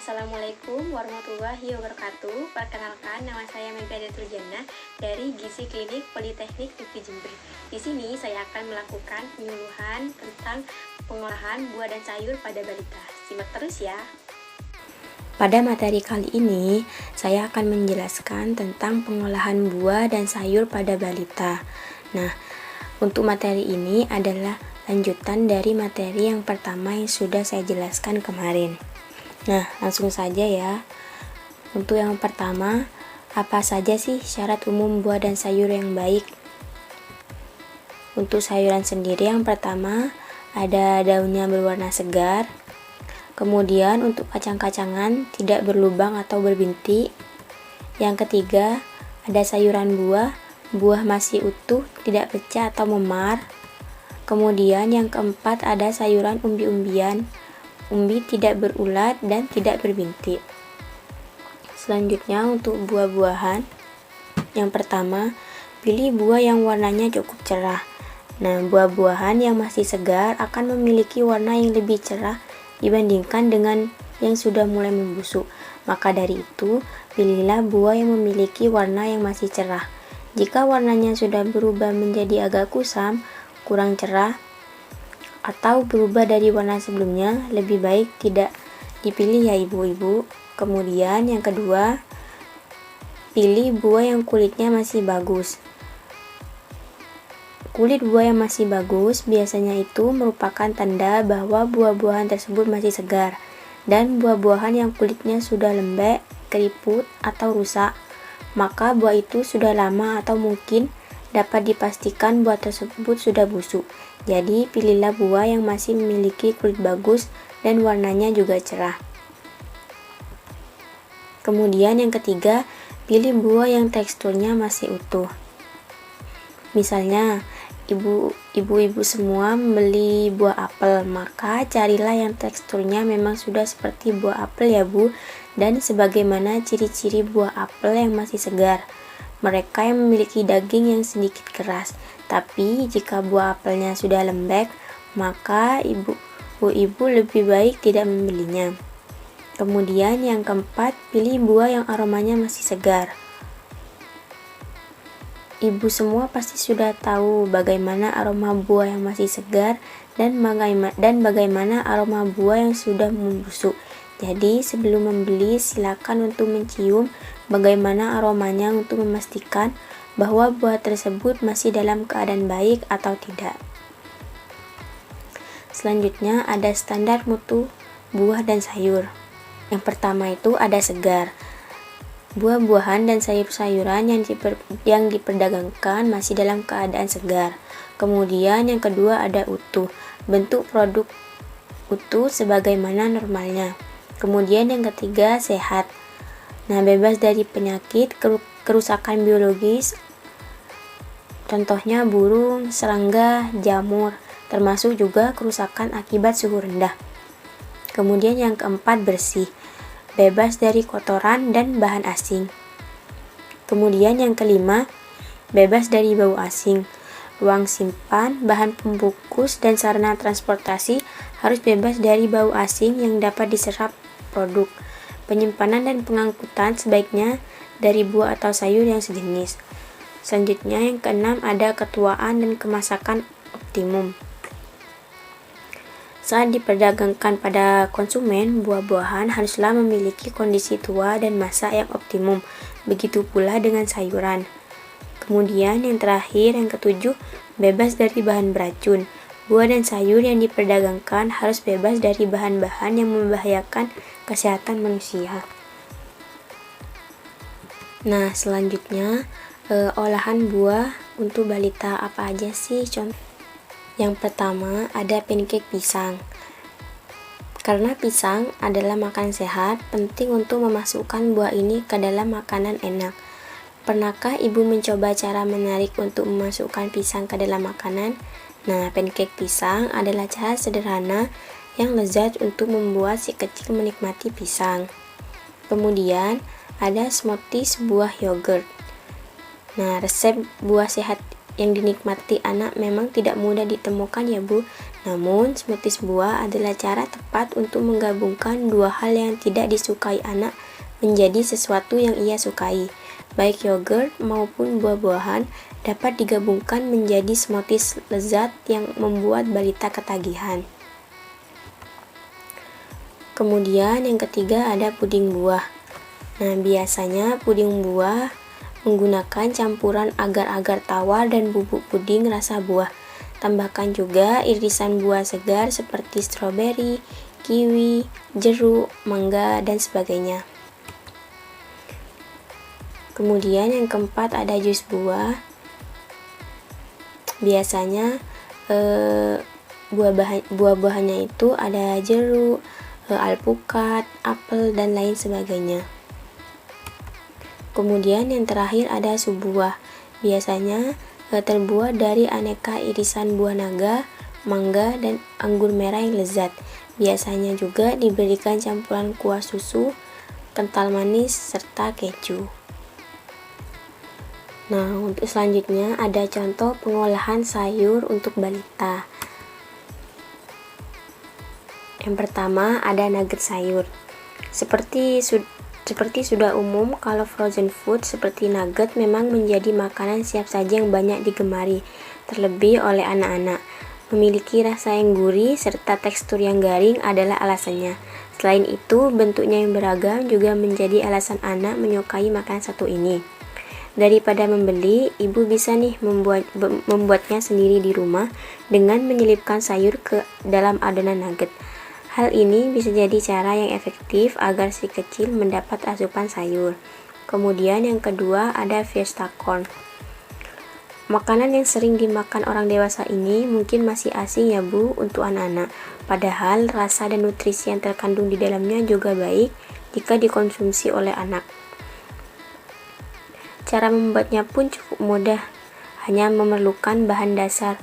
Assalamualaikum warahmatullahi wabarakatuh. Perkenalkan, nama saya Mega Turjana dari Gizi Klinik Politeknik Negeri Jember. Di sini saya akan melakukan penyuluhan tentang pengolahan buah dan sayur pada balita. Simak terus ya. Pada materi kali ini, saya akan menjelaskan tentang pengolahan buah dan sayur pada balita. Nah, untuk materi ini adalah lanjutan dari materi yang pertama yang sudah saya jelaskan kemarin. Nah, langsung saja ya. Untuk yang pertama, apa saja sih syarat umum buah dan sayur yang baik? Untuk sayuran sendiri yang pertama, ada daunnya berwarna segar. Kemudian untuk kacang-kacangan tidak berlubang atau berbintik. Yang ketiga, ada sayuran buah masih utuh, tidak pecah atau memar. Kemudian yang keempat, ada sayuran umbi-umbian. Umbi tidak berulat dan tidak berbintik. Selanjutnya untuk buah-buahan. Yang pertama, pilih buah yang warnanya cukup cerah. Nah, buah-buahan yang masih segar akan memiliki warna yang lebih cerah dibandingkan dengan yang sudah mulai membusuk. Maka dari itu, pilihlah buah yang memiliki warna yang masih cerah. Jika warnanya sudah berubah menjadi agak kusam, kurang cerah, atau berubah dari warna sebelumnya, lebih baik tidak dipilih ya ibu-ibu. Kemudian yang kedua, pilih buah yang kulitnya masih bagus. Kulit buah yang masih bagus biasanya itu merupakan tanda bahwa buah-buahan tersebut masih segar. Dan buah-buahan yang kulitnya sudah lembek, keriput, atau rusak, maka buah itu sudah lama atau mungkin dapat dipastikan buah tersebut sudah busuk. Jadi pilihlah buah yang masih memiliki kulit bagus dan warnanya juga cerah. Kemudian yang ketiga, pilih buah yang teksturnya masih utuh. Misalnya, ibu-ibu semua membeli buah apel, maka carilah yang teksturnya memang sudah seperti buah apel ya Bu, dan sebagaimana ciri-ciri buah apel yang masih segar. Mereka yang memiliki daging yang sedikit keras. Tapi jika buah apelnya sudah lembek, maka ibu-ibu lebih baik tidak membelinya. Kemudian yang keempat, pilih buah yang aromanya masih segar. Ibu semua pasti sudah tahu bagaimana aroma buah yang masih segar dan bagaimana aroma buah yang sudah membusuk. Jadi sebelum membeli silakan untuk mencium bagaimana aromanya untuk memastikan bahwa buah tersebut masih dalam keadaan baik atau tidak. Selanjutnya ada standar mutu buah dan sayur. Yang pertama itu ada segar. Buah-buahan dan sayur-sayuran yang diperdagangkan masih dalam keadaan segar. Kemudian yang kedua ada utuh. Bentuk produk utuh sebagaimana normalnya. Kemudian yang ketiga sehat. Nah, bebas dari penyakit, kerusakan biologis, contohnya burung, serangga, jamur, termasuk juga kerusakan akibat suhu rendah. Kemudian yang keempat bersih, bebas dari kotoran dan bahan asing. Kemudian yang kelima, bebas dari bau asing. Ruang simpan, bahan pembungkus, dan sarana transportasi harus bebas dari bau asing yang dapat diserap produk. Penyimpanan dan pengangkutan sebaiknya dari buah atau sayur yang sejenis. Selanjutnya yang keenam ada ketuaan dan kemasakan optimum. Saat diperdagangkan pada konsumen, buah-buahan haruslah memiliki kondisi tua dan masak yang optimum. Begitu pula dengan sayuran. Kemudian yang terakhir, yang ketujuh, bebas dari bahan beracun. Buah dan sayur yang diperdagangkan harus bebas dari bahan-bahan yang membahayakan kesehatan manusia. Nah, selanjutnya olahan buah untuk balita apa aja sih contoh? Yang pertama ada pancake pisang. Karena pisang adalah makanan sehat, penting untuk memasukkan buah ini ke dalam makanan enak. Pernahkah ibu mencoba cara menarik untuk memasukkan pisang ke dalam makanan? Nah, pancake pisang adalah cara sederhana yang lezat untuk membuat si kecil menikmati pisang. Kemudian ada smoothies buah yogurt. Nah, resep buah sehat yang dinikmati anak memang tidak mudah ditemukan ya Bu. Namun, smoothies buah adalah cara tepat untuk menggabungkan dua hal yang tidak disukai anak menjadi sesuatu yang ia sukai. Baik yogurt maupun buah-buahan dapat digabungkan menjadi smoothies lezat yang membuat balita ketagihan. Kemudian yang ketiga ada puding buah. Nah, biasanya puding buah menggunakan campuran agar-agar tawar dan bubuk puding rasa buah. Tambahkan juga irisan buah segar seperti stroberi, kiwi, jeruk, mangga, dan sebagainya. Kemudian yang keempat ada jus buah. Biasanya buah-buahannya itu ada jeruk, alpukat, apel, dan lain sebagainya. Kemudian yang terakhir ada sup buah. Biasanya terbuat dari aneka irisan buah naga, mangga, dan anggur merah yang lezat. Biasanya juga diberikan campuran kuah susu, kental manis, serta keju. Nah, untuk selanjutnya ada contoh pengolahan sayur untuk balita. Yang pertama ada nugget sayur. Seperti sudah umum, kalau frozen food seperti nugget memang menjadi makanan siap saji yang banyak digemari, terlebih oleh anak-anak. Memiliki rasa yang gurih serta tekstur yang garing adalah alasannya. Selain itu, bentuknya yang beragam juga menjadi alasan anak menyukai makanan satu ini. Daripada membeli, ibu bisa nih membuatnya sendiri di rumah dengan menyelipkan sayur ke dalam adonan nugget. Hal ini bisa jadi cara yang efektif agar si kecil mendapat asupan sayur. Kemudian yang kedua ada Fiesta Corn. Makanan yang sering dimakan orang dewasa ini mungkin masih asing ya Bu untuk anak-anak. Padahal rasa dan nutrisi yang terkandung di dalamnya juga baik jika dikonsumsi oleh anak. Cara membuatnya pun cukup mudah, hanya memerlukan bahan dasar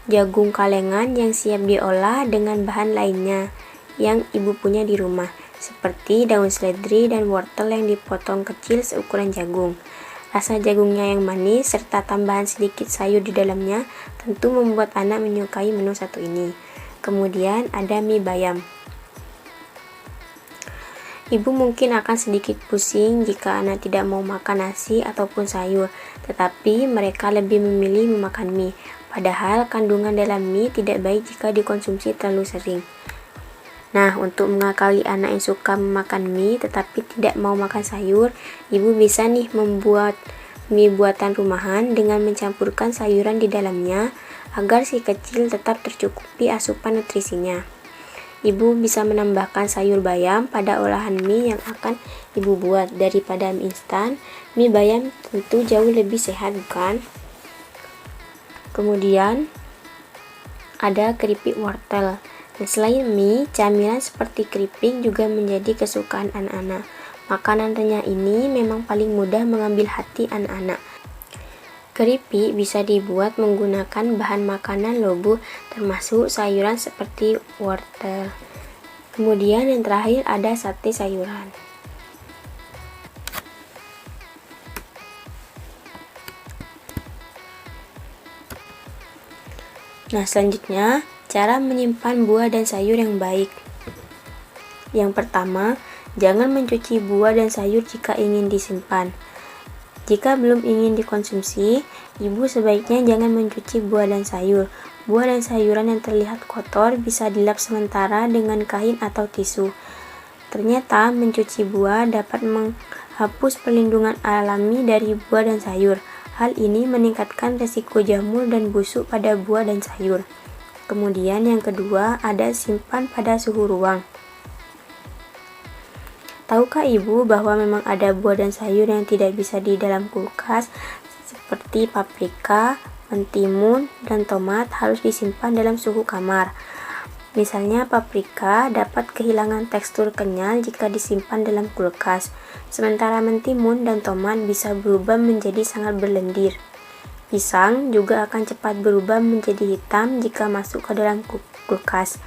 jagung kalengan yang siap diolah dengan bahan lainnya yang ibu punya di rumah, seperti daun seledri dan wortel yang dipotong kecil seukuran jagung. Rasa jagungnya yang manis serta tambahan sedikit sayur di dalamnya tentu membuat anak menyukai menu satu ini. Kemudian ada mie bayam. Ibu mungkin akan sedikit pusing jika anak tidak mau makan nasi ataupun sayur, tetapi mereka lebih memilih memakan mie. Padahal kandungan dalam mie tidak baik jika dikonsumsi terlalu sering. Nah, untuk mengakali anak yang suka memakan mie tetapi tidak mau makan sayur, ibu bisa nih membuat mie buatan rumahan dengan mencampurkan sayuran di dalamnya agar si kecil tetap tercukupi asupan nutrisinya. Ibu bisa menambahkan sayur bayam pada olahan mie yang akan ibu buat. Daripada mie instan, mie bayam tentu jauh lebih sehat, bukan? Kemudian ada keripik wortel. Dan selain mie, camilan seperti keripik juga menjadi kesukaan anak-anak. Makanan renyah ini memang paling mudah mengambil hati anak-anak. Keripik bisa dibuat menggunakan bahan makanan loh Bu, termasuk sayuran seperti wortel. Kemudian yang terakhir ada sate sayuran. Nah, selanjutnya cara menyimpan buah dan sayur yang baik. Yang pertama, jangan mencuci buah dan sayur jika ingin disimpan. Jika belum ingin dikonsumsi, ibu sebaiknya jangan mencuci buah dan sayur. Buah dan sayuran yang terlihat kotor bisa dilap sementara dengan kain atau tisu. Ternyata mencuci buah dapat menghapus perlindungan alami dari buah dan sayur. Hal ini meningkatkan risiko jamur dan busuk pada buah dan sayur. Kemudian yang kedua ada simpan pada suhu ruang. Tahukah ibu bahwa memang ada buah dan sayur yang tidak bisa di dalam kulkas, seperti paprika, mentimun, dan tomat harus disimpan dalam suhu kamar. Misalnya paprika dapat kehilangan tekstur kenyal jika disimpan dalam kulkas, sementara mentimun dan tomat bisa berubah menjadi sangat berlendir. Pisang juga akan cepat berubah menjadi hitam jika masuk ke dalam kulkas.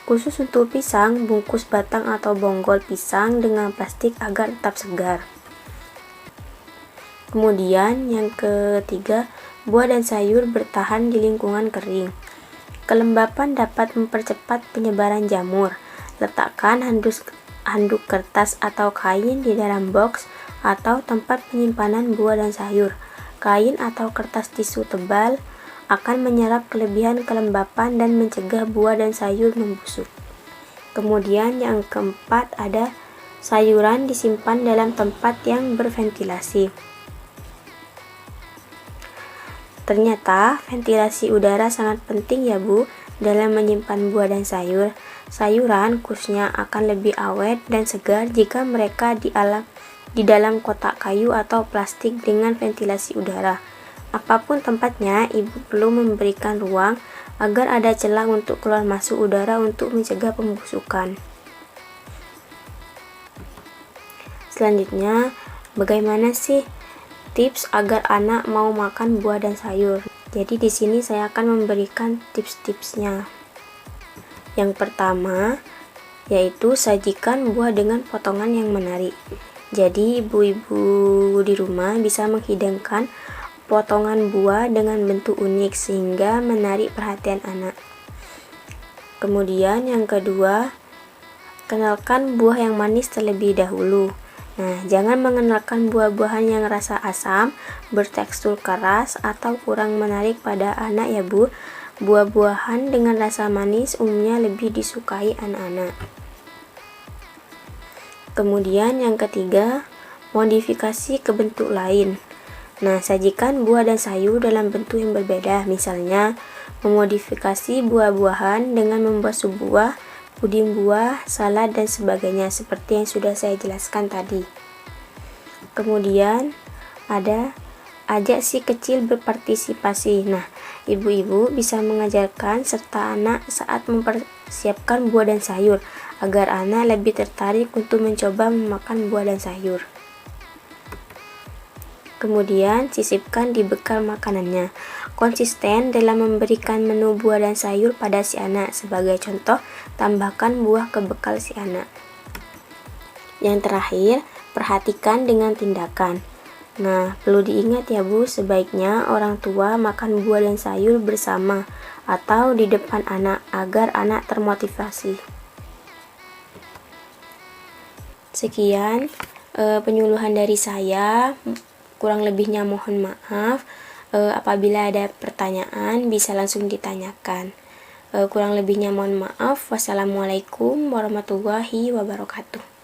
Khusus untuk pisang, bungkus batang atau bonggol pisang dengan plastik agar tetap segar. Kemudian yang ketiga, buah dan sayur bertahan di lingkungan kering. Kelembapan dapat mempercepat penyebaran jamur. Letakkan handuk kertas atau kain di dalam box atau tempat penyimpanan buah dan sayur. Kain atau kertas tisu tebal akan menyerap kelebihan kelembapan dan mencegah buah dan sayur membusuk. Kemudian yang keempat ada sayuran disimpan dalam tempat yang berventilasi. Ternyata ventilasi udara sangat penting ya Bu dalam menyimpan buah dan sayur. Sayuran khususnya akan lebih awet dan segar jika mereka di dalam kotak kayu atau plastik dengan ventilasi udara. Apapun tempatnya, Ibu perlu memberikan ruang agar ada celah untuk keluar masuk udara untuk mencegah pembusukan. Selanjutnya, bagaimana sih tips agar anak mau makan buah dan sayur? Jadi di sini saya akan memberikan tips-tipsnya. Yang pertama, yaitu sajikan buah dengan potongan yang menarik. Jadi ibu-ibu di rumah bisa menghidangkan potongan buah dengan bentuk unik sehingga menarik perhatian anak. Kemudian yang kedua, kenalkan buah yang manis terlebih dahulu. Nah, jangan mengenalkan buah-buahan yang rasa asam, bertekstur keras, atau kurang menarik pada anak ya Bu. Buah-buahan dengan rasa manis umumnya lebih disukai anak-anak. Kemudian yang ketiga, modifikasi ke bentuk lain. Nah, sajikan buah dan sayur dalam bentuk yang berbeda. Misalnya, memodifikasi buah-buahan dengan membuat sup buah, puding buah, salad, dan sebagainya seperti yang sudah saya jelaskan tadi. Kemudian ada ajak si kecil berpartisipasi. Nah, ibu-ibu bisa mengajarkan serta anak saat mempersiapkan buah dan sayur agar anak lebih tertarik untuk mencoba memakan buah dan sayur. Kemudian sisipkan di bekal makanannya. Konsisten dalam memberikan menu buah dan sayur pada si anak. Sebagai contoh, tambahkan buah ke bekal si anak. Yang terakhir, perhatikan dengan tindakan. Nah, perlu diingat ya Bu, sebaiknya orang tua makan buah dan sayur bersama atau di depan anak agar anak termotivasi. Sekian penyuluhan dari saya. Kurang lebihnya mohon maaf. Apabila ada pertanyaan bisa langsung ditanyakan. Kurang lebihnya mohon maaf. Wassalamualaikum warahmatullahi wabarakatuh.